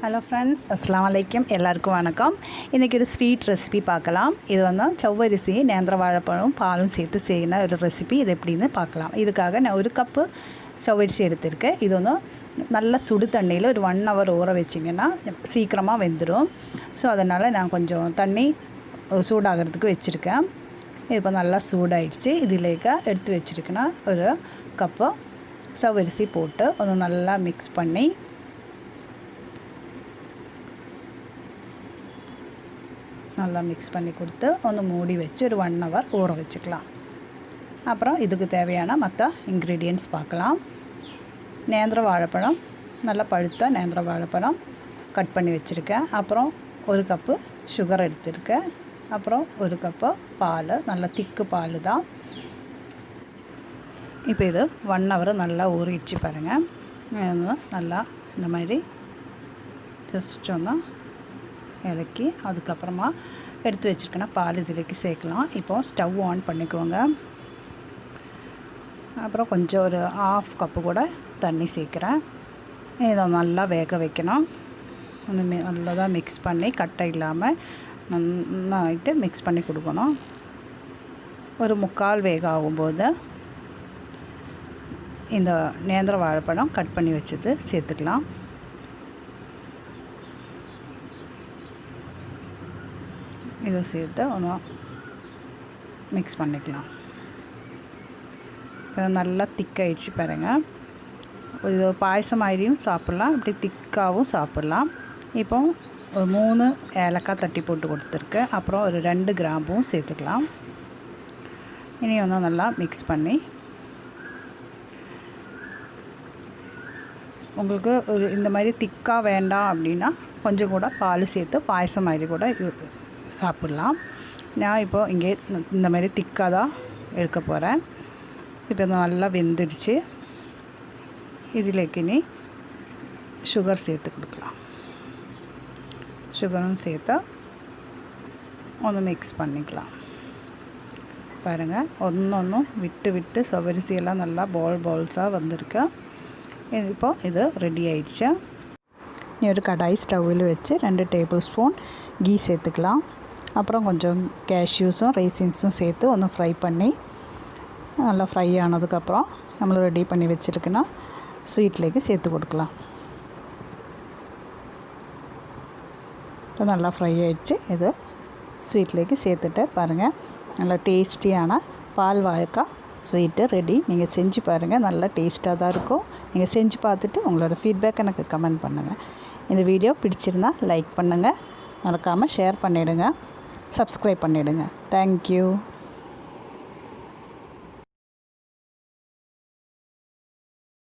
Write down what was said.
Hello friends, அஸ்ஸலாமு அலைக்கும். எல்லாருக்கும் வணக்கம். இன்றைக்கி ஒரு ஸ்வீட் ரெசிபி பார்க்கலாம். இது வந்து செவ்வரிசி, நேந்திர வாழைப்பழம், பாலும் சேர்த்து செய்யணும் ஒரு ரெசிபி. இது எப்படின்னு பார்க்கலாம். இதுக்காக நான் ஒரு கப்பு செவ்வரிசி எடுத்திருக்கேன். இது வந்து நல்ல சுடு தண்ணியில் ஒரு 1 hour ஊற வச்சிங்கன்னா சீக்கிரமாக வெந்துடும். ஸோ அதனால் நான் கொஞ்சம் தண்ணி சூடாகிறதுக்கு வச்சுருக்கேன். இப்போ நல்லா சூடாயிடுச்சு. இதிலேக்க எடுத்து வச்சுருக்கேன்னா ஒரு கப்பு செவ்வரிசி போட்டு அதை நல்லா மிக்ஸ் பண்ணி நல்லா மிக்ஸ் பண்ணி கொடுத்து ஒன்று மூடி வச்சு ஒரு 1 hour ஊற வச்சுக்கலாம். அப்புறம் இதுக்கு தேவையான மற்ற இன்க்ரீடியன்ட்ஸ் பார்க்கலாம். நேந்திர வாழைப்பழம், நல்லா பழுத்த நேந்திர வாழைப்பழம் கட் பண்ணி வச்சுருக்கேன். அப்புறம் 1 கப்பு சுகர் எடுத்துருக்கேன். அப்புறம் 1 கப்பு பால், நல்லா திக்கு பால் தான். இப்போ இது 1 hour நல்லா ஊறிடுச்சு பாருங்கள். நல்லா இந்த மாதிரி ஜஸ்ட் ஒன்று இலக்கி அதுக்கப்புறமா எடுத்து வச்சுருக்கேன்னா பால் இதிலேக்கு சேர்க்கலாம். இப்போது ஸ்டவ் ஆன் பண்ணிக்கோங்க. அப்புறம் கொஞ்சம் ஒரு 1/2 கப்பு கூட தண்ணி சேர்க்குறேன். இதை நல்லா வேக வைக்கணும். நல்லா மிக்ஸ் பண்ணி கட்டை இல்லாமல் நல்லாயிட்டு மிக்ஸ் பண்ணி கொடுக்கணும். ஒரு 3/4 வேக ஆகும்போது இந்த நேந்திர வாழைப்பழம் கட் பண்ணி வச்சது சேர்த்துக்கலாம். இதை சேர்த்து ஒன்று மிக்ஸ் பண்ணிக்கலாம். இப்போ நல்லா திக்காயிடுச்சு பாருங்கள். இது பாயசம் மாதிரியும் சாப்பிட்லாம், இப்படி திக்காகவும் சாப்பிட்லாம். இப்போ ஒரு 3 ஏலக்காய் தட்டி போட்டு கொடுத்துருக்கேன். அப்புறம் ஒரு 2 கிராம்பும் சேர்த்துக்கலாம். இனி ஒன்று நல்லா மிக்ஸ் பண்ணி உங்களுக்கு ஒரு இந்த மாதிரி திக்காக வேண்டாம் அப்படின்னா கொஞ்சம் கூட பால் சேர்த்து பாயசம் மாதிரி கூட சாப்பிட்லாம். நான் இப்போது இங்கே இந்த மாதிரி திக்காக தான் எடுக்க போகிறேன். இப்போ நல்லா வெந்துடுச்சு. இதிலேக்கு இனி சுகர் சேர்த்து கொடுக்கலாம். சுகரும் சேர்த்து ஒன்று மிக்ஸ் பண்ணிக்கலாம். பாருங்கள், ஒன்றொன்றும் விட்டு விட்டு செவ்வரிசியெல்லாம் நல்லா பால்ஸாக வந்திருக்கு. இப்போது இது ரெடி ஆயிடுச்சு. நீ ஒரு கடாய் ஸ்டவ்வில் வச்சு 2 டேபிள் ஸ்பூன் கீ சேர்த்துக்கலாம். அப்புறம் கொஞ்சம் கேஷ்யூஸும் ரைசின்ஸும் சேர்த்து ஒன்று ஃப்ரை பண்ணி நல்லா ஃப்ரை ஆனதுக்கப்புறம் நம்மளை ரெடி பண்ணி வச்சுருக்குன்னா ஸ்வீட்லேக்கு சேர்த்து கொடுக்கலாம். இப்போ நல்லா ஃப்ரை ஆகிடுச்சு. இது ஸ்வீட்லேக்கு சேர்த்துட்டு பாருங்கள், நல்லா டேஸ்டியான பால் வாழைக்காய் ஸ்வீட்டு ரெடி. நீங்கள் செஞ்சு பாருங்கள், நல்லா டேஸ்ட்டாக தான் இருக்கும். நீங்கள் செஞ்சு பார்த்துட்டு உங்களோட ஃபீட்பேக் எனக்கு கமெண்ட் பண்ணுங்கள். இந்த வீடியோ பிடிச்சிருந்தால் லைக் பண்ணுங்கள், மறக்காமல் ஷேர் பண்ணிவிடுங்க, சப்ஸ்கிரைப் பண்ணிவிடுங்க. தேங்க்யூ.